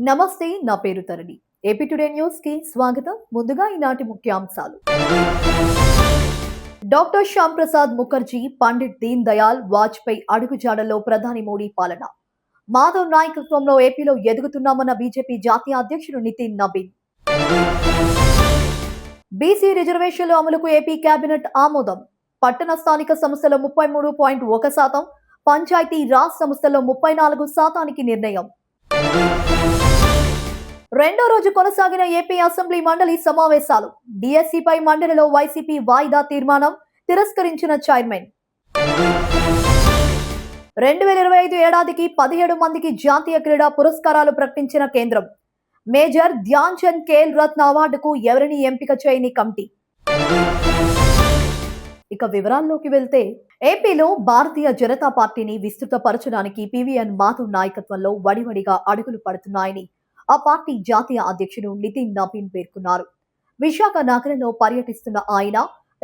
నమస్తే, నా పేరు తరణి. ఏపీ టుడే న్యూస్ కి స్వాగతం. ముందుగా ఈనాటి ముఖ్యాంశాలు. డాక్టర్ శ్యామ్ ప్రసాద్ ముఖర్జీ, పండిట్ దీన్ దయాల్ వాజ్పేయి అడుగుజాడల్లో ప్రధాని మోడీ పాలన. మాధవ్ నాయకత్వంలో ఏపీలో ఎదుగుతున్నామన్న బీజేపీ జాతీయ అధ్యక్షుడు నితిన్ నబీన్. బీసీ రిజర్వేషన్ల అమలుకు ఏపీ కేబినెట్ ఆమోదం. పట్టణ స్థానిక సంస్థల 33.1%, పంచాయతీ రాజ్ సంస్థల్లో 34% నిర్ణయం. రెండో రోజు కొనసాగిన ఏపీ అసెంబ్లీ మండలి సమావేశాలు. డిఎస్సిపై మండలిలో వైసీపీ వాయిదా తీర్మానం తిరస్కరించిన చైర్మన్. 2025 ఏడాదికి 17 మందికి జాతీయ క్రీడా పురస్కారాలు ప్రకటించిన కేంద్రం. మేజర్ ధ్యాన్ చంద్ ఖేల్ రత్న అవార్డుకు ఎవరిని ఎంపిక చేయని కమిటీ. ఇక వివరాల్లోకి వెళ్తే, ఏపీలో భారతీయ జనతా పార్టీని విస్తృతపరచడానికి పివిఎన్ మాధవ్ నాయకత్వంలో వడివడిగా అడుగులు పడుతున్నాయని ఆ పార్టీ జాతీయ అధ్యక్షుడు నితిన్ నబీన్ పేర్కొన్నారు. విశాఖ నగరంలో పర్యటిస్తున్న ఆయన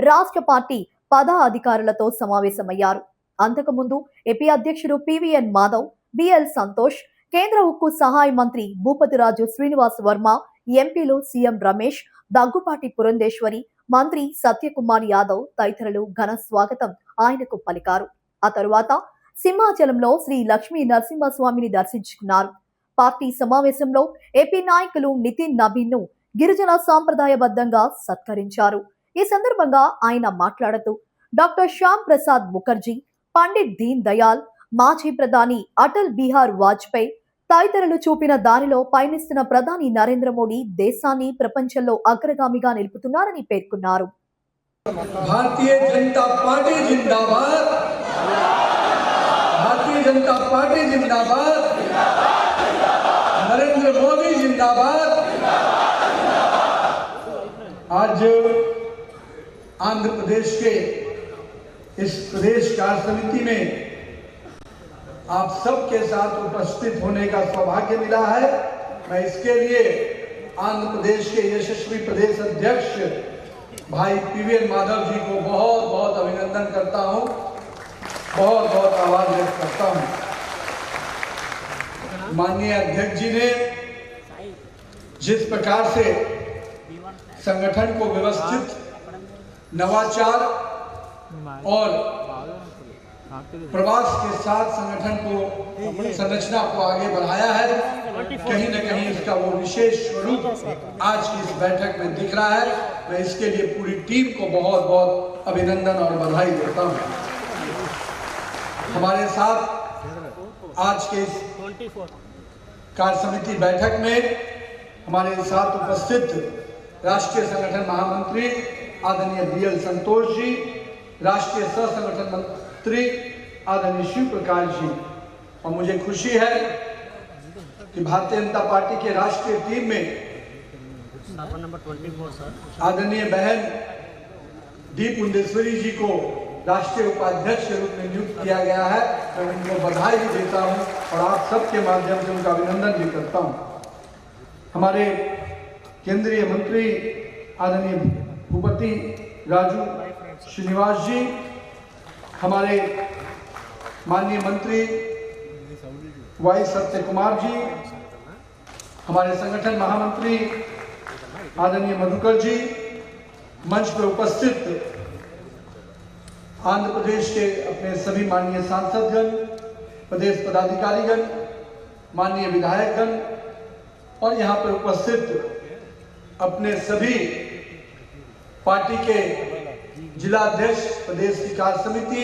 రాష్ట్ర పార్టీ పదాధికారులతో సమావేశమయ్యారు. అంతకుముందు ఏపీ అధ్యక్షుడు పివిఎన్ మాధవ్, బిఎల్ సంతోష్, కేంద్ర ఉక్కు సహాయ మంత్రి భూపతిరాజు శ్రీనివాస్ వర్మ, ఎంపీలు సీఎం రమేష్, దగ్గుపాటి పురంధేశ్వరి, మంత్రి సత్యకుమార్ యాదవ్ తదితరులు ఘన స్వాగతం ఆయనకు పలికారు. ఆ తరువాత సింహాచలంలో శ్రీ లక్ష్మీ నరసింహస్వామిని దర్శించుకున్నారు. పార్టీ సమావేశంలో ఏపీ నాయకులు నితిన్ నబీన్ ను గిరిజన సాంప్రదాయబద్ధంగా సత్కరించారు. ఈ సందర్భంగా ఆయన మాట్లాడుతూ, డాక్టర్ శ్యామ్ ప్రసాద్ ముఖర్జీ, పండిట్ దీన్ దయాల్, మాజీ ప్రధాని అటల్ బిహార్ వాజ్పేయి తదితరులు చూపిన దారిలో పయనిస్తున్న ప్రధాని నరేంద్ర మోడీ దేశాన్ని ప్రపంచంలో అగ్రగామిగా నిలుపుతున్నారని పేర్కొన్నారు. भारतीय जनता पार्टी जिंदाबाद, भारतीय जनता पार्टी जिंदाबाद, नरेंद्र मोदी जिंदाबाद। आज आंध्र प्रदेश के इस प्रदेश कार्य समिति में आप सबके साथ उपस्थित होने का सौभाग्य मिला है। मैं इसके लिए आंध्र प्रदेश के यशस्वी प्रदेश अध्यक्ष भाई पीवीएन माधव जी को बहुत बहुत अभिनंदन करता हूं, बहुत बहुत आभार व्यक्त करता हूं। माननीय अध्यक्ष जी ने जिस प्रकार से संगठन को व्यवस्थित, नवाचार और प्रवास के साथ संगठन को, संरचना को आगे बढ़ाया है, कहीं न कहीं इसका वो विशेष स्वरूप आज की इस बैठक में दिख रहा है। मैं इसके लिए पूरी टीम को बहुत बहुत अभिनंदन और बधाई देता हूं। हमारे साथ आज के इस कार्य समिति बैठक में हमारे साथ उपस्थित राष्ट्रीय संगठन महामंत्री आदरणीय बीएल संतोष जी, राष्ट्रीय सह संगठन मंत्री आदरणीय शिव प्रकाश जी, और मुझे खुशी है कि भारतीय जनता पार्टी के राष्ट्रीय टीम में नंबर 24 सर आदरणीय बहन डी पुंडेश्वरी जी को राष्ट्रीय उपाध्यक्ष के रूप में नियुक्त किया गया है। मैं उनको बधाई भी देता हूं और आप सबके माध्यम से उनका अभिनंदन भी करता हूं। हमारे केंद्रीय मंत्री आदरणीय भूपति राजू श्रीनिवास जी, हमारे माननीय मंत्री वाई सत्यकुमार जी, हमारे संगठन महामंत्री आदरणीय मधुकर जी, मंच पर उपस्थित आंध्र प्रदेश के अपने सभी माननीय सांसदगण, प्रदेश पदाधिकारीगण, माननीय विधायकगण और यहाँ पर उपस्थित अपने सभी पार्टी के जिला अध्यक्ष, प्रदेश की कार्य समिति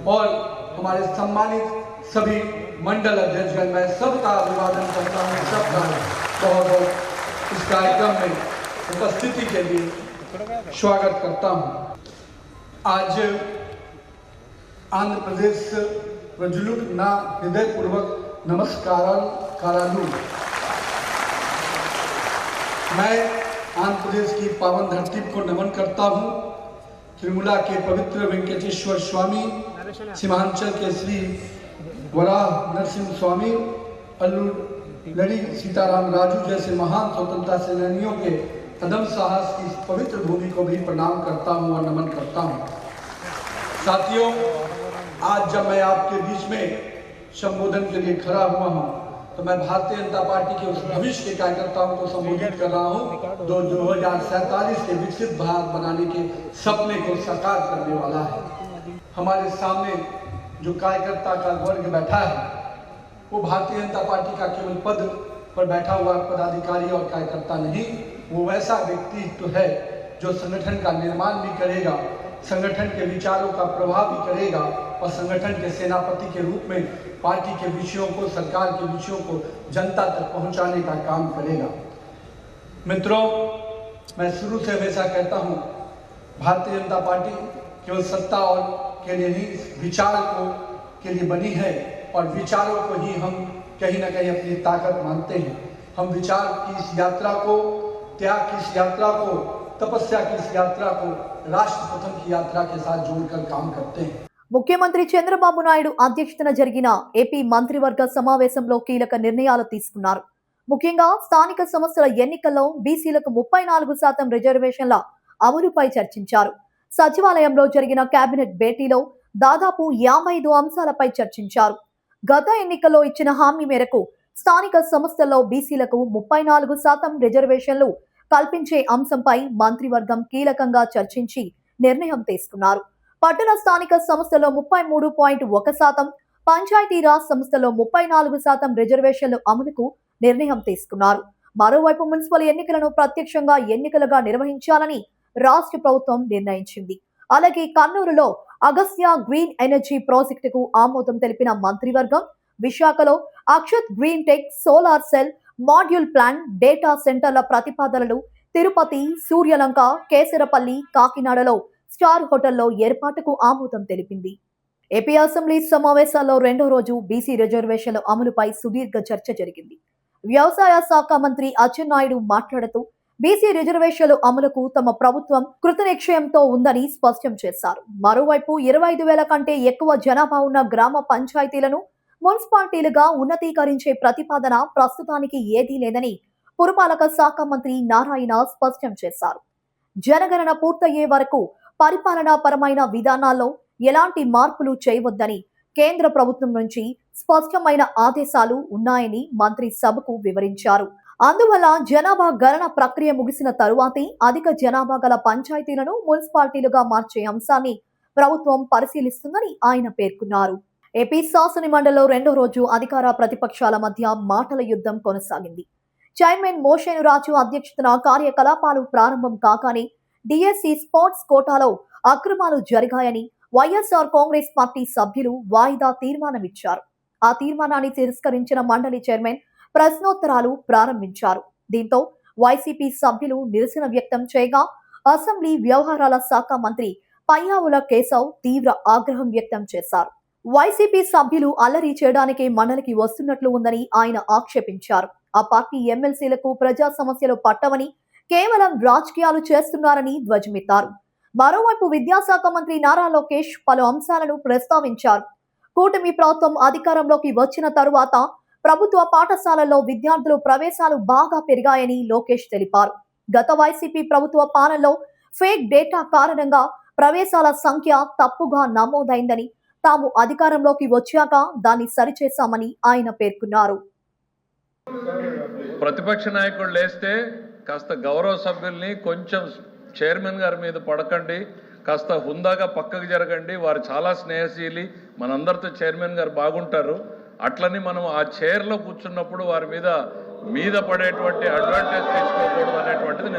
और हमारे सम्मानित सभी मंडल अध्यक्षगण, मैं सबका अभिवादन करता हूँ, सबका बहुत बहुत इस कार्यक्रम में उपस्थिति के लिए स्वागत करता हूँ। आज आंध्र प्रदेश प्रजुलुक ना हृदय पूर्वक नमस्कार करालू। मैं आंध्र प्रदेश की पावन धरती को नमन करता हूँ। त्रिमुला के पवित्र वेंकटेश्वर स्वामी, सीमांचल के श्री वराह नरसिंह स्वामी, अल्लूर लड़ी सीताराम राजू जैसे महान स्वतंत्रता सेनानियों के कदम साहस की पवित्र भूमि को भी प्रणाम करता हूं और नमन करता हूं। साथियों, आज जब मैं आपके बीच में संबोधन के लिए खड़ा हुआ हूं तो मैं भारतीय जनता पार्टी के उस भविष्य के कार्यकर्ताओं को संबोधित कर रहा हूँ जो 2047 के विकसित भारत बनाने के सपने को साकार करने वाला है। हमारे सामने जो कार्यकर्ता का वर्ग बैठा है वो भारतीय जनता पार्टी का केवल पद पर बैठा हुआ पदाधिकारी और कार्यकर्ता नहीं, वो वैसा व्यक्तित्व है जो संगठन का निर्माण भी करेगा, संगठन के विचारों का प्रभाव भी करेगा और संगठन के सेनापति के रूप में पार्टी के विषयों को, सरकार के विषयों को जनता तक पहुंचाने का काम करेगा। मित्रों, मैं शुरू से हमेशा कहता हूं, भारतीय जनता पार्टी केवल सत्ता और के लिए नहीं, विचार को के लिए बनी है और विचारों को ही हम कहीं ना कहीं अपनी ताकत मानते हैं। हम विचार की इस यात्रा को, त्याग की इस यात्रा को, तपस्या की इस यात्रा को राष्ट्र प्रथम की यात्रा के साथ जोड़कर काम करते हैं। ముఖ్యమంత్రి చంద్రబాబు నాయుడు అధ్యక్షతన జరిగిన ఏపీ మంత్రివర్గ సమావేశంలో కీలక నిర్ణయాలు తీసుకున్నారు. ముఖ్యంగా స్థానిక సంస్థల ఎన్నికల్లో బీసీలకు 34% రిజర్వేషన్ల అమలుపై చర్చించారు. సచివాలయంలో జరిగిన కేబినెట్ భేటీలో దాదాపు 55 అంశాలపై చర్చించారు. గత ఎన్నికల్లో ఇచ్చిన హామీ మేరకు స్థానిక సంస్థల్లో బీసీలకు 34% రిజర్వేషన్లు కల్పించే అంశంపై మంత్రివర్గం కీలకంగా చర్చించి నిర్ణయం తీసుకున్నారు. పట్టణ స్థానిక సంస్థల్లో 33.1%, పంచాయతీరాజ్ సంస్థల్లో 34% రిజర్వేషన్లు అమలుకు నిర్ణయం తీసుకున్నారు. మరోవైపు మున్సిపల్ ఎన్నికలను ప్రత్యక్షంగా ఎన్నికలుగా నిర్వహించాలని రాష్ట్ర ప్రభుత్వం నిర్ణయించింది. అలాగే కర్నూలులో అగస్త్య గ్రీన్ ఎనర్జీ ప్రాజెక్టుకు ఆమోదం తెలిపిన మంత్రివర్గం విశాఖలో Akshat green tech solar cell module plant data సెంటర్ల ప్రతిపాదనలు, తిరుపతి, సూర్యలంక, కేసరపల్లి, కాకినాడలో స్టార్ హోటల్లో ఏర్పాటుకు ఆమోదం తెలిపింది. ఏపీ అసెంబ్లీ సమావేశాల్లో రెండో రోజు బీసీ రిజర్వేషన్ల అమలుపై సుదీర్ఘ చర్చ జరిగింది. వ్యవసాయ శాఖ మంత్రి అచ్చెన్నాయుడు మాట్లాడుతూ బీసీ రిజర్వేషన్ల అమలుకు తమ ప్రభుత్వం కృతనిశ్చయంతో ఉందని స్పష్టం చేశారు. మరోవైపు 25,000 కంటే ఎక్కువ జనాభా ఉన్న గ్రామ పంచాయతీలను మున్సిపాలిటీలుగా ఉన్నతీకరించే ప్రతిపాదన ప్రస్తుతానికి ఏదీ లేదని పురపాలక శాఖ మంత్రి నారాయణ స్పష్టం చేశారు. జనగణన పూర్తయ్యే వరకు పరిపాలనా పరమైన విధానాల్లో ఎలాంటి మార్పులు చేయవద్దని కేంద్ర ప్రభుత్వం నుంచి స్పష్టమైన ఆదేశాలు ఉన్నాయని మంత్రి సభకు వివరించారు. అందువల్ల జనాభా గణన ప్రక్రియ ముగిసిన తరువాతే అధిక జనాభా గల పంచాయతీలను మున్సిపాలిటీలుగా మార్చే అంశాన్ని ప్రభుత్వం పరిశీలిస్తుందని ఆయన పేర్కొన్నారు. ఏపీ శాసన మండలిలో రెండో రోజు అధికార ప్రతిపక్షాల మధ్య మాటల యుద్ధం కొనసాగింది. చైర్మన్ మోషేను రాజు అధ్యక్షతన కార్యకలాపాలు ప్రారంభం కాగానే డిఎస్సి స్పోర్ట్స్ కోటాలో అక్రమాలు జరిగాయని వైఎస్ఆర్ కాంగ్రెస్ పార్టీ సభ్యులు వాయిదా తీర్మానమిచ్చారు. ఆ తీర్మానాన్ని తిరస్కరించిన మండలి చైర్మన్ ప్రశ్నోత్తరాలు ప్రారంభించారు. దీంతో వైసీపీ సభ్యులు నిరసన వ్యక్తం చేయగా అసెంబ్లీ వ్యవహారాల శాఖ మంత్రి పయ్యావుల కేశవ్ తీవ్ర ఆగ్రహం వ్యక్తం చేశారు. వైసీపీ సభ్యులు అల్లరి చేయడానికి మండలికి వస్తున్నట్లు ఉందని ఆయన ఆక్షేపించారు. ఆ పార్టీ ఎమ్మెల్సీలకు ప్రజా సమస్యలు పట్టవని, కేవలం రాజకీయాలు చేస్తున్నారని ధ్వజమెత్తారు. మరోవైపు విద్యాశాఖ మంత్రి నారా లోకేష్ పలు అంశాలను ప్రస్తావించారు. కూటమి ప్రభుత్వం అధికారంలోకి వచ్చిన తరువాత ప్రభుత్వ పాఠశాలల్లో విద్యార్థుల ప్రవేశాలు బాగా పెరిగాయని లోకేష్ తెలిపారు. గత వైసీపీ ప్రభుత్వ పాలనలో ఫేక్ డేటా కారణంగా ప్రవేశాల సంఖ్య తప్పుగా నమోదైందని, తాము అధికారంలోకి వచ్చాక దాన్ని సరిచేశామని ఆయన పేర్కొన్నారు. ప్రతిపక్ష నాయకుడు లేస్తే కాస్త గౌరవ సభ్యుల్ని కొంచెం చైర్మన్ గారి మీద పడకండి, కాస్త హుందాగా పక్కకు జరగండి, వారు చాలా స్నేహశీలి, మనందరితో చైర్మన్ గారు బాగుంటారు, అట్లని మనం ఆ చైర్లో కూర్చున్నప్పుడు వారి మీద పడేటువంటి అడ్వాంటేజ్ తీసుకోకూడదు అనేటువంటిది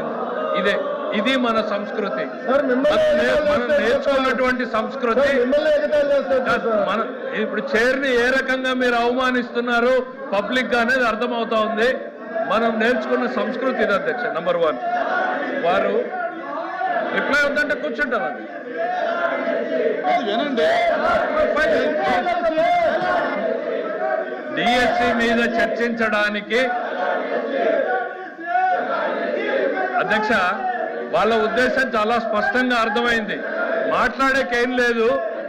ఇది మన సంస్కృతి, మనం నేర్చుకున్నటువంటి సంస్కృతి. మన ఇప్పుడు చైర్ని ఏ రకంగా మీరు అవమానిస్తున్నారు పబ్లిక్ గా అనేది అర్థమవుతా ఉంది. మనం నేర్చుకున్న సంస్కృతి ఇది అధ్యక్ష. నంబర్ 1, వారు రిప్లై అవుతుంటే కూర్చుంటారు. డిఎస్సి మీద చర్చించడానికి అధ్యక్ష వాళ్ళ ఉద్దేశం చాలా స్పష్టంగా అర్థమైంది. మాట్లాడేకేం లేదు,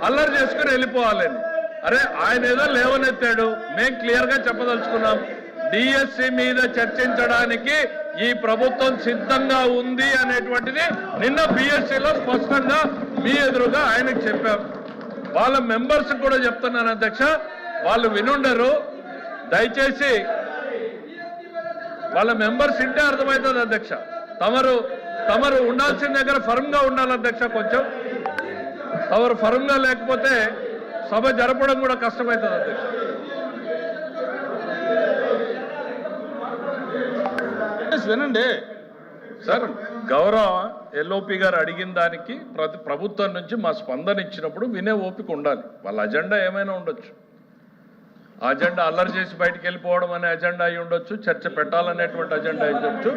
అల్లరి చేసుకుని వెళ్ళిపోవాలని. అరే ఆయన ఏదో లేవనెత్తాడు, మేం క్లియర్ గా చెప్పదలుచుకున్నాం. డిఎస్సి మీద చర్చించడానికి ఈ ప్రభుత్వం సిద్ధంగా ఉంది అనేటువంటిది నిన్న బిఎస్సిలో స్పష్టంగా మీ ఎదురుగా ఆయనకు చెప్పాం. వాళ్ళ మెంబర్స్ కూడా చెప్తున్నాను అధ్యక్ష, వాళ్ళు వినుండరు. దయచేసి వాళ్ళ మెంబర్స్ ఇంటే అర్థమవుతుంది అధ్యక్ష. తమరు ఉండాల్సిన దగ్గర ఫర్మ్ గా ఉండాలి అధ్యక్ష. కొంచెం తమరు ఫర్మ్ గా లేకపోతే సభ జరపడం కూడా కష్టమవుతుంది అధ్యక్ష. వినండి సార్, గౌరవ ఎల్ఓపి గారు అడిగిన దానికి ప్రభుత్వం నుంచి మా స్పందన ఇచ్చినప్పుడు వినే ఓపిక ఉండాలి. వాళ్ళ అజెండా ఏమైనా ఉండొచ్చు. ఆ అజెండా అల్లరి చేసి బయటికి వెళ్ళిపోవడం అనే అజెండా అయి ఉండొచ్చు, చర్చ పెట్టాలనేటువంటి అజెండా అయి ఉండొచ్చు.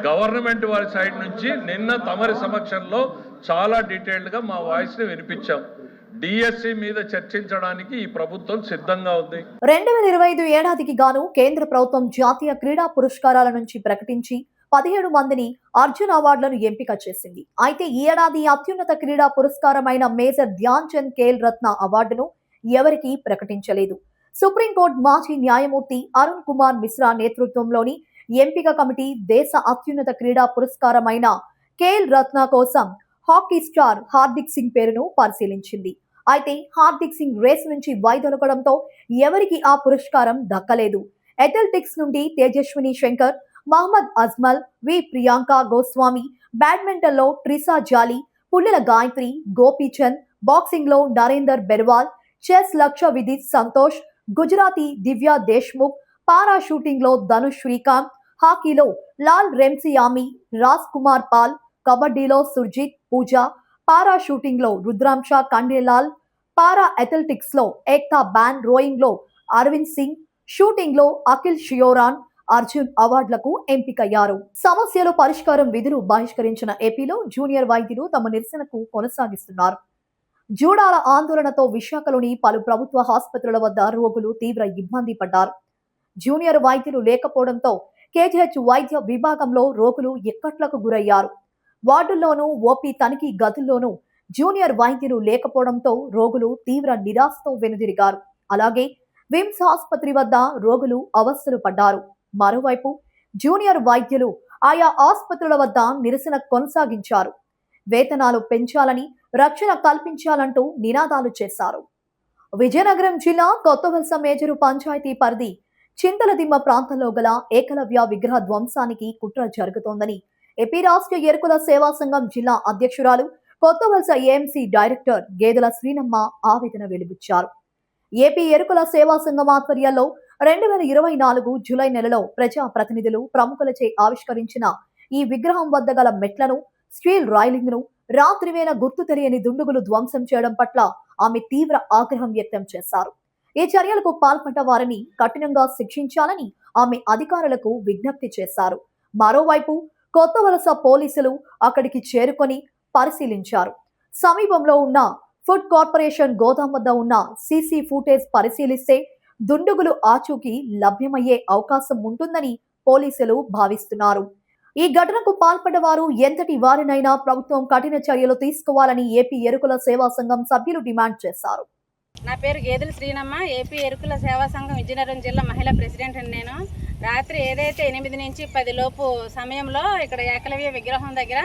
గవర్నమెంట్ వారి సైడ్ నుంచి నిన్న తమరి సమక్షంలో చాలా డీటెయిల్డ్గా మా వాయిస్ని వినిపించాం. డిఎస్సి మీద చర్చించడానికి ఈ ప్రభుత్వం సిద్ధంగా ఉంది. 2025 ఏడాదికి గాను కేంద్ర ప్రభుత్వం జాతీయ క్రీడా పురస్కారాల నుంచి ప్రకటించి 17 మందిని అర్జున్ అవార్డులను ఎంపిక చేసింది. అయితే ఈ ఏడాది అత్యున్నత క్రీడా పురస్కారమైన మేజర్ ధ్యాన్ చంద్ ఖేల్ రత్న అవార్డును ఎవరికీ ప్రకటించలేదు. సుప్రీంకోర్టు మాజీ న్యాయమూర్తి అరుణ్ కుమార్ మిశ్రా నేతృత్వంలోని ఎంపిక కమిటీ దేశ అత్యున్నత క్రీడా పురస్కారమైన ఖేల్ రత్న కోసం హాకీ స్టార్ హార్దిక్ సింగ్ పేరును పరిశీలించింది. అయితే హార్దిక్ సింగ్ రేస్ నుంచి వైదొలగడంతో ఎవరికి ఆ పురస్కారం దక్కలేదు. అథ్లెటిక్స్ నుండి తేజస్విని శంకర్, మహమ్మద్ అజ్మల్, వి ప్రియాంక గోస్వామి, బ్యాడ్మింటన్ లో ట్రిసా జాలీ, పుల్లెల గాయత్రి, గోపీచంద్, బాక్సింగ్ లో నరేందర్ బెర్వాల్, చెస్ లక్ష్య విదిత్ సంతోష్, గుజరాతీ దివ్యా దేశ్ముఖ్, పారా షూటింగ్ లో ధనుష్ శ్రీకాంత్, హాకీలో లాల్ రెమ్సియామి, రాజ్ కుమార్ పాల్, కబడ్డీలో సుర్జిత్ పూజా, పారా షూటింగ్ లో రుద్రాంశ కండేలాల్, పారా అథ్లెటిక్స్ లో ఏక్తా బ్యాన్, రోయింగ్ లో అరవింద్ సింగ్, షూటింగ్ లో అఖిల్ షియోరాన్ అర్జున్ అవార్డులకు ఎంపికయ్యారు. సమస్యల పరిష్కారం విధులు బహిష్కరించిన ఏపీలో జూనియర్ వైద్యులు తమ నిరసనకు కొనసాగిస్తున్నారు. జూడాల ఆందోళనతో విశాఖలోని పలు ప్రభుత్వ ఆసుపత్రుల వద్ద రోగులు తీవ్ర ఇబ్బంది పడ్డారు. జూనియర్ వైద్యులు లేకపోవడంతో కేజీహెచ్ వైద్య విభాగంలో రోగులు ఇక్కట్లకు గురయ్యారు. వార్డుల్లోనూ ఓపీ తనిఖీ గదుల్లోనూ జూనియర్ వైద్యులు లేకపోవడంతో రోగులు తీవ్ర నిరాశతో వెనుదిరిగారు. అలాగే విమ్స్ ఆసుపత్రి వద్ద రోగులు అవస్థలు పడ్డారు. మరోవైపు జూనియర్ వైద్యులు ఆయా ఆసుపత్రుల వద్ద నిరసన కొనసాగించారు. వేతనాలు పెంచాలని, రక్షణ కల్పించాలంటూ నినాదాలు చేశారు. విజయనగరం జిల్లా కొత్తవలస మేజరు పంచాయతీ పరిధి చింతలదిమ్మ ప్రాంతంలో గల ఏకలవ్య విగ్రహ ధ్వంసానికి కుట్ర జరుగుతోందని ఏపీ రాష్ట్ర ఎరుకుల సేవా సంఘం జిల్లా అధ్యక్షురాలు, కొత్తవలస ఏఎంసీ డైరెక్టర్ గేదెల శ్రీనమ్మ ఆవేదన వెలిబుచ్చారు. ఏపీ ఎరుకుల సేవా సంఘం ఆధ్వర్యంలో 2024 జూలై నెలలో ప్రజా ప్రతినిధులు ప్రముఖులచే ఆవిష్కరించిన ఈ విగ్రహం వద్ద గల మెట్లను, స్టీల్ రైలింగ్ ను రాత్రివేళ గుర్తు తెలియని దుండుగులు ధ్వంసం చేయడం పట్ల ఆమె తీవ్ర ఆగ్రహం వ్యక్తం చేశారు. ఈ చర్యలకు పాల్పడ్డ వారిని కఠినంగా శిక్షించాలని ఆమె అధికారులకు విజ్ఞప్తి చేశారు. మరోవైపు కొత్తవలస పోలీసులు అక్కడికి చేరుకొని పరిశీలించారు. సమీపంలో ఉన్న ఫుడ్ కార్పొరేషన్ గోదాం వద్ద ఉన్న సీసీ ఫుటేజ్ పరిశీలిస్తే దుండుగులు ఆచూకీ లభ్యమయ్యే అవకాశం ఉంటుందని పోలీసులు భావిస్తున్నారు. ఈ ఘటనకు పాల్పడ్డ వారు ఎంతటి వారినైనా ప్రభుత్వం కఠిన చర్యలు తీసుకోవాలని ఏపీ ఎరుకుల సేవా సంఘం సభ్యులు డిమాండ్ చేశారు. నా పేరు గేదెల శ్రీనమ్మ, ఏపీ ఎరుకుల సేవా సంఘం విజయనగరం జిల్లా మహిళా ప్రెసిడెంట్ అని. నేను రాత్రి ఏదైతే 8 నుంచి 10 లోపు సమయంలో ఇక్కడ ఏకలవ్య విగ్రహం దగ్గర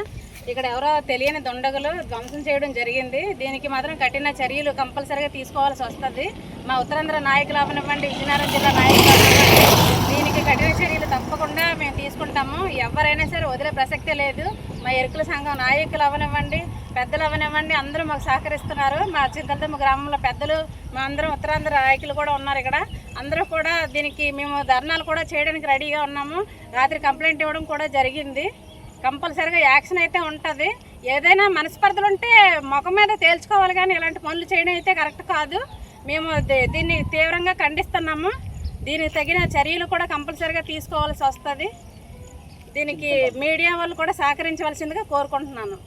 ఇక్కడ ఎవరో తెలియని దుండగులు ధ్వంసం చేయడం జరిగింది. దీనికి మాత్రం కఠిన చర్యలు కంపల్సరీగా తీసుకోవాల్సి వస్తుంది. మా ఉత్తరాంధ్ర నాయకులు అవనివ్వండి, విజయనగరం జిల్లా నాయకులు అవనివ్వండి, దీనికి కఠిన చర్యలు తప్పకుండా మేము తీసుకుంటాము. ఎవరైనా సరే వదిలే ప్రసక్తే లేదు. మా ఎరుకుల సంఘం నాయకులు అవనివ్వండి, పెద్దలు అవనివ్వండి, అందరూ మాకు సహకరిస్తున్నారు. మా చింతలదిమ్మ గ్రామంలో పెద్దలు, మా అందరం ఉత్తరాంధ్ర నాయకులు కూడా ఉన్నారు. ఇక్కడ అందరూ కూడా దీనికి మేము ధర్నాలు కూడా చేయడానికి రెడీగా ఉన్నాము. రాత్రి కంప్లైంట్ ఇవ్వడం కూడా జరిగింది. కంపల్సరీగా యాక్షన్ అయితే ఉంటుంది. ఏదైనా మనస్పర్ధలు ఉంటే ముఖం మీద తేల్చుకోవాలి, కానీ ఇలాంటి పనులు చేయడం అయితే కరెక్ట్ కాదు. మేము దీన్ని తీవ్రంగా ఖండిస్తున్నాము. దీనికి తగిన చర్యలు కూడా కంపల్సరీగా తీసుకోవాల్సి వస్తుంది. దీనికి మీడియా వాళ్ళు కూడా సహకరించవలసిందిగా కోరుకుంటున్నాను.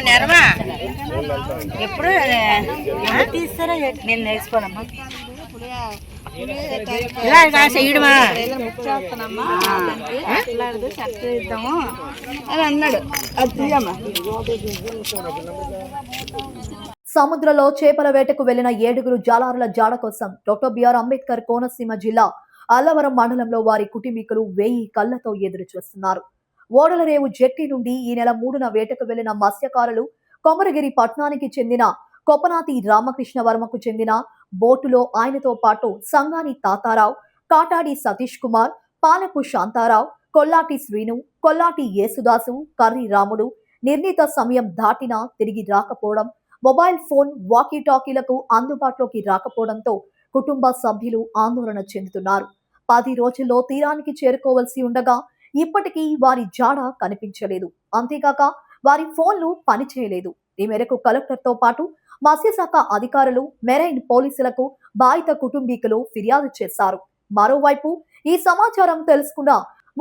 నెరవా ఎప్పుడు తీస్తారా నేను నేర్చుకోవాలమ్మా. అని అన్నాడు. అది తీయమ్మా. సముద్రంలో చేపల వేటకు వెళ్లిన 7 జాలారుల జాడ కోసం డాక్టర్ బిఆర్ అంబేద్కర్ కోనసీమ జిల్లా అల్లవరం మండలంలో వారి కుటుంబీకులు 1000 కళ్లతో ఎదురు చూస్తున్నారు. ఓడలరేవు జెట్టి నుండి ఈ నెల 3న వేటకు వెళ్లిన మత్స్యకారులు కొమరగిరి పట్టణానికి చెందిన కొపనాతి రామకృష్ణ వర్మకు చెందిన బోటులో ఆయనతో పాటు సంగాని తాతారావు, కాటాడి సతీష్ కుమార్, పాలపు శాంతారావు, కొల్లాటి శ్రీను, కొల్లాటి యేసుదాసు, కర్రి రాముడు నిర్ణీత సమయం దాటినా తిరిగి రాకపోవడం, మొబైల్ ఫోన్ వాకీటాకీలకు అందుబాటులోకి రాకపోవడంతో కుటుంబ సభ్యులు ఆందోళన చెందుతున్నారు. 10 రోజుల్లో తీరానికి చేరుకోవాల్సి ఉండగా ఇప్పటికీ వారి జాడ కనిపించలేదు. అంతేకాక వారి ఫోన్లు పనిచేయలేదు. ఈ మేరకు కలెక్టర్తో పాటు మత్స్యశాఖ అధికారులు, మెరైన్ పోలీసులకు బాధిత కుటుంబీకులు ఫిర్యాదు చేశారు. మరోవైపు ఈ సమాచారం తెలుసుకున్న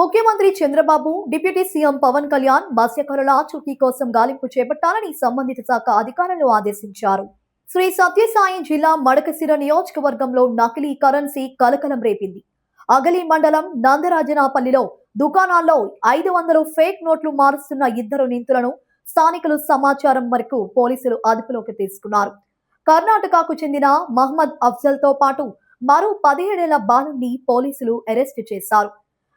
ముఖ్యమంత్రి చంద్రబాబు, డిప్యూటీ సీఎం పవన్ కళ్యాణ్ మత్స్యకారుల ఆచూకీ కోసం గాలింపు చేపట్టాలని సంబంధిత శాఖ అధికారులు ఆదేశించారు. శ్రీ సత్యసాయి జిల్లా మడకశిర నియోజకవర్గంలో నకిలీ కరెన్సీ కలకలం రేపింది. అగలి మండలం నందరాజనాపల్లిలో దుకాణాల్లో 500 ఫేక్ నోట్లు మారుస్తున్న 2 నిందితులను స్థానికులు సమాచారం మేరకు పోలీసులు అదుపులోకి తీసుకున్నారు. కర్ణాటకకు చెందిన మహమ్మద్ అఫ్జల్ తో పాటు మరో 17 ఏళ్ల బాలుని పోలీసులు అరెస్టు చేశారు.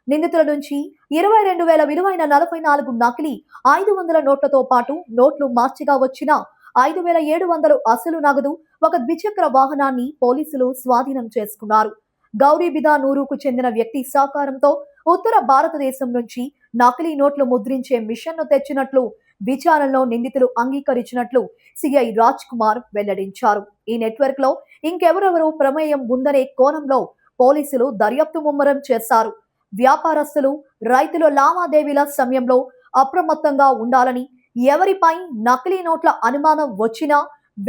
నిందితుల నుంచి 22,000 విలువైన 44 నకిలీ 500 నోట్లతో పాటు నోట్లు మార్చిగా వచ్చిన 5,700 అసలు నగదు, ఒక ద్విచక్ర వాహనాన్ని పోలీసులు స్వాధీనం చేసుకున్నారు. గౌరీబిదా నూరుకు చెందిన వ్యక్తి సహకారంతో ఉత్తర భారతదేశం నుంచి నకిలీ నోట్లు ముద్రించే మిషన్ను తెచ్చినట్లు విచారణలో నిందితులు అంగీకరించినట్లు సిఐ రాజ్ కుమార్ వెల్లడించారు. ఈ నెట్వర్క్ లో ఇంకెవరెవరో ప్రమేయం ఉందనే కోణంలో పోలీసులు దర్యాప్తు ముమ్మరం చేశారు. వ్యాపారస్తులు, రైతుల లావాదేవీల సమయంలో అప్రమత్తంగా ఉండాలని, ఎవరిపై నకిలీ నోట్ల అనుమానం వచ్చినా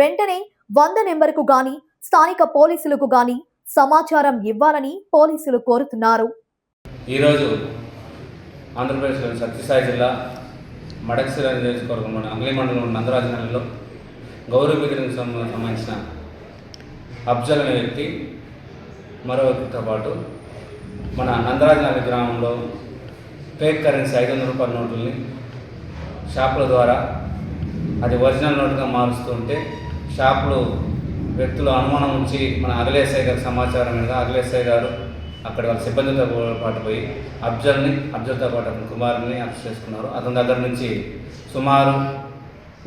వెంటనే 100 నెంబర్కు గాని స్థానిక పోలీసులకు గాని సమాచారం ఇవ్వాలని పోలీసులు కోరుతున్నారు. ఈరోజు ఆంధ్రప్రదేశ్లోని సత్యసాయి జిల్లా మడకశిర నియోజకవర్గంలోని అంగలి మండలం నందరాజనగర్లో గౌరవబిదికి సంబంధించిన అఫ్జల్ అనే వ్యక్తి మరో వ్యక్తితో పాటు మన నందరాజనగర్ గ్రామంలో ఫేక్ కరెన్సీ 500 రూపాయల నోట్లని షాపుల ద్వారా అది ఒరిజినల్ నోటుగా మారుస్తుంటే షాపులు వ్యక్తులు అనుమానం ఉంచి మన అగలేసై గారి సమాచారం మీద అగలేసై గారు అక్కడ వాళ్ళ సిబ్బందితో పాటు పోయి అఫ్జల్తో పాటు కుమార్ని అరెస్ట్ చేసుకున్నారు. అతని దగ్గర నుంచి సుమారు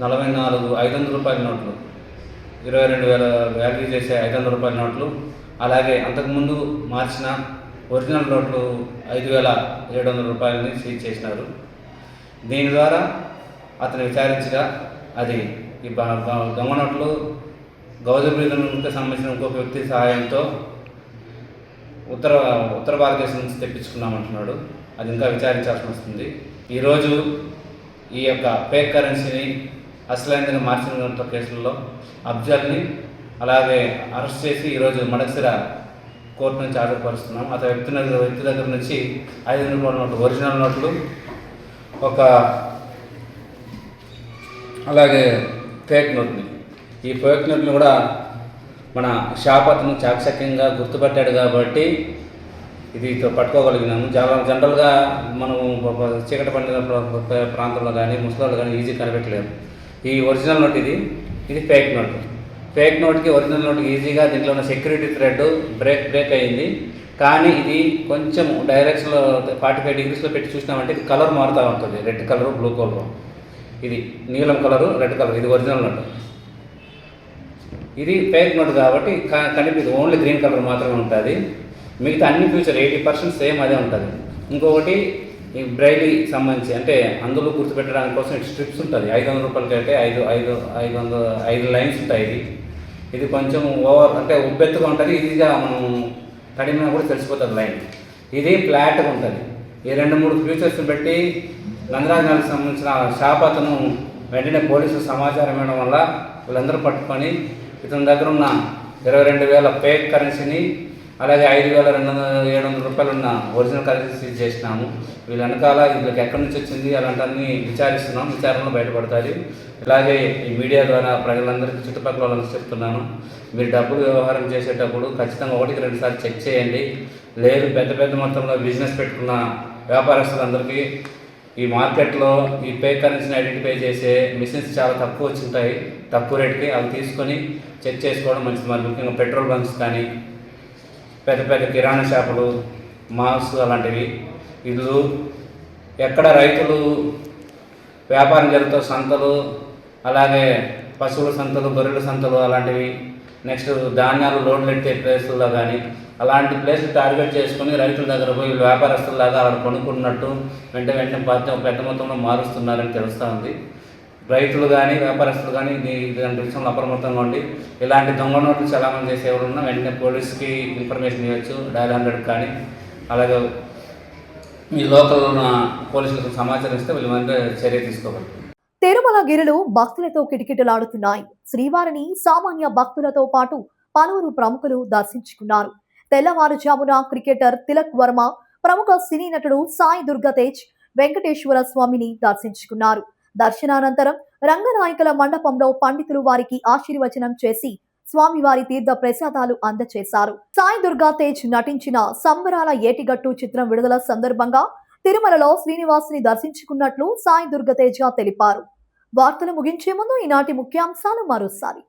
44 500 రూపాయల నోట్లు, 22,000 వాల్యూ చేసే 500 రూపాయల నోట్లు, అలాగే అంతకుముందు మార్చిన ఒరిజినల్ నోట్లు 5,700 రూపాయలని సీజ్ చేసినారు. దీని ద్వారా అతను విచారించగా అది ఈ దొంగ నోట్లు గౌరవబిదికి సంబంధించిన ఇంకొక వ్యక్తి సహాయంతో ఉత్తర భారతదేశం నుంచి తెప్పించుకున్నామంటున్నాడు. అది ఇంకా విచారించాల్సి వస్తుంది. ఈరోజు ఈ యొక్క ఫేక్ కరెన్సీని అసలైనదిగా మార్చిన కేసుల్లో అఫ్జల్ని అలాగే అరెస్ట్ చేసి ఈరోజు మడకశిర కోర్టు నుంచి ఆర్డర్పరుస్తున్నాం. అతని వ్యక్తి దగ్గర నుంచి 500 రూపాయల నోట్లు, ఒరిజినల్ నోట్లు, ఒక అలాగే ఫేక్ నోట్ని, ఈ ఫేక్ నోట్ని కూడా మన షాప్ అతను చాకచక్యంగా గుర్తుపట్టాడు కాబట్టి ఇది పట్టుకోగలిగినాము. జనరల్గా మనం చీకటి పండిన ప్రాంతంలో కానీ ముసలాళ్ళు కానీ ఈజీ కనిపెట్టలేము. ఈ ఒరిజినల్ నోట్ ఇది ఫేక్ నోట్. ఫేక్ నోట్కి ఒరిజినల్ నోట్కి ఈజీగా దీంట్లో ఉన్న సెక్యూరిటీ థ్రెడ్ బ్రేక్ అయ్యింది. కానీ ఇది కొంచెం డైరెక్షన్లో 45 డిగ్రీస్లో పెట్టి చూసినామంటే ఇది కలర్ మారుతూ ఉంటుంది. రెడ్ కలరు, బ్లూ కలరు, ఇది నీలం కలరు, రెడ్ కలర్. ఇది ఒరిజినల్ నోట్. ఇది ఫేక్ నోట్ కాబట్టి కనిపిది ఓన్లీ గ్రీన్ కలర్ మాత్రమే ఉంటుంది. మిగతా అన్ని ఫ్యూచర్ 80% సేమ్ అదే ఉంటుంది. ఇంకొకటి ఈ బ్రైలీ సంబంధించి అంటే అందులో గుర్తుపెట్టడానికి కోసం స్ట్రిప్స్ ఉంటుంది. 500 రూపాయలకి అయితే 5 లైన్స్ ఉంటాయి. ఇది కొంచెం ఓవర్ అంటే ఉబ్బెత్తుగా ఉంటుంది. ఈజీగా మనం కడిమినా కూడా తెలిసిపోతుంది లైన్. ఇది ఫ్లాట్గా ఉంటుంది. ఈ 2-3 ఫ్యూచర్స్ని బట్టి నందరాజనగర్కి సంబంధించిన షాప్ అతను వెంటనే పోలీసులు సమాచారం ఇవ్వడం వల్ల వీళ్ళందరూ పట్టుకొని ఇతని దగ్గర ఉన్న 22,000 ఫేక్ కరెన్సీని అలాగే 5,700 రూపాయలు ఉన్న ఒరిజినల్ కరెన్సీ సీజ్ చేసినాము. వీళ్ళ వెనకాల వీళ్ళకి ఎక్కడి నుంచి వచ్చింది అలాంటివన్నీ విచారిస్తున్నాం. విచారణలో బయటపడతాయి. ఇలాగే ఈ మీడియా ద్వారా ప్రజలందరికీ చుట్టుపక్కల వాళ్ళకి చెప్తున్నాను, మీరు డబ్బులు వ్యవహారం చేసేటప్పుడు ఖచ్చితంగా 1-2 సార్లు చెక్ చేయండి. లేదు పెద్ద పెద్ద మొత్తంలో బిజినెస్ పెట్టుకున్న వ్యాపారస్తులందరికీ ఈ మార్కెట్లో ఈ పే కరెన్సీని ఐడెంటిఫై చేసే మిషన్స్ చాలా తక్కువ వచ్చింటాయి, తక్కువ రేటుకి. అవి తీసుకొని చెక్ చేసుకోవడం మంచిది. మరి ముఖ్యంగా పెట్రోల్ బంక్స్ కానీ, పెద్ద పెద్ద కిరాణా షాపులు, మాల్స్ అలాంటివి, ఇల్లు, ఎక్కడ రైతులు వ్యాపారం జరుగుతూ సంతలు, అలాగే పశువుల సంతలు, గొర్రెల సంతలు అలాంటివి, నెక్స్ట్ ధాన్యాలు లోడ్లు ఎట్టే ప్లేసుల్లో కానీ అలాంటి ప్లేసులు టార్గెట్ చేసుకుని రైతుల దగ్గర పోయి వ్యాపారస్తుల్లాగా అక్కడ కొనుక్కున్నట్టు వెంటనే పెద్ద మొత్తంలో మారుస్తున్నారని తెలుస్తూ ఉంది. రైతులు కానీ వ్యాపారస్తులు కానీ ఇలాంటి విషయంలో అప్రమత్తంగా ఉండి ఇలాంటి దొంగ నోట్లు చలామణి చేసే ఎవరున్నా వెంటనే పోలీస్కి ఇన్ఫర్మేషన్ ఇవ్వచ్చు, డయల్ 100 కానీ. అలాగే మీ లోకల్ ఉన్న పోలీసులకు సమాచారం ఇస్తే వీళ్ళ మీద చర్య తీసుకోగలరు. తిరుమల గిరులు భక్తులతో కిటకిటలాడుతున్నాయి. శ్రీవారిని సామాన్య భక్తులతో పాటు పలువురు ప్రముఖులు దర్శించుకున్నారు. తెల్లవారుజామున క్రికెటర్ తిలక్ వర్మ, ప్రముఖ సినీ నటుడు సాయి దుర్గా తేజ్ వెంకటేశ్వర స్వామిని దర్శించుకున్నారు. దర్శనానంతరం రంగనాయకుల మండపంలో పండితులు వారికి ఆశీర్వచనం చేసి స్వామివారి తీర్థ ప్రసాదాలు అందజేశారు. సాయి దుర్గా తేజ్ నటించిన సంబరాల ఏటిగట్టు చిత్రం విడుదల సందర్భంగా తిరుమలలో శ్రీనివాసుని దర్శించుకున్నట్లు సాయి దుర్గా తేజ్ తెలిపారు. వార్తలు ముగించే ముందు ఈనాటి ముఖ్యాంశాలు మరోసారి.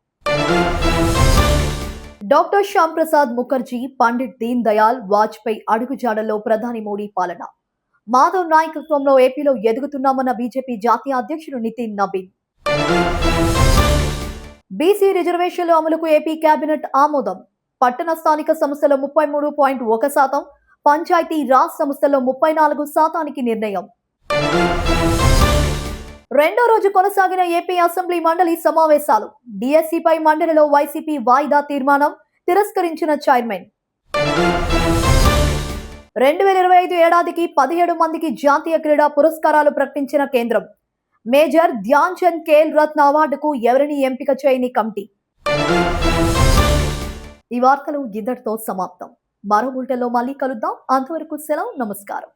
డాక్టర్ శ్యామ్ ప్రసాద్ ముఖర్జీ, పండిట్ దీన్ దయాల్ వాజ్పేయి అడుగుజాడల్లో ప్రధాని మోడీ పాలన. మాధవ్ నాయకత్వంలో ఏపీలో ఎదుగుతున్నామన్న బీజేపీ జాతీయ అధ్యక్షుడు నితిన్ నబీన్. బీసీ రిజర్వేషన్ల అమలుకు ఏపీ కేబినెట్ ఆమోదం. పట్టణ స్థానిక సంస్థల 33.1%, పంచాయతీ రాజ్ సంస్థల్లో 34% నిర్ణయం. రెండో రోజు కొనసాగిన ఏపీ అసెంబ్లీ మండలి సమావేశాలు. డిఎస్సీపై మండలిలో వైసీపీ వాయిదా తీర్మానం తిరస్కరించిన చైర్మన్. 2025 ఏడాదికి 17 మందికి జాతీయ క్రీడా పురస్కారాలు ప్రకటించిన కేంద్రం. మేజర్ ధ్యాన్ చంద్ ఖేల్ రత్న అవార్డుకు ఎవరిని ఎంపిక చేయని కమిటీ. ఈ వార్తలు ఇద్దరితో సమాప్తం. మరో బులెటిన్లో మళ్ళీ కలుద్దాం. అంతవరకు సెలవు, నమస్కారం.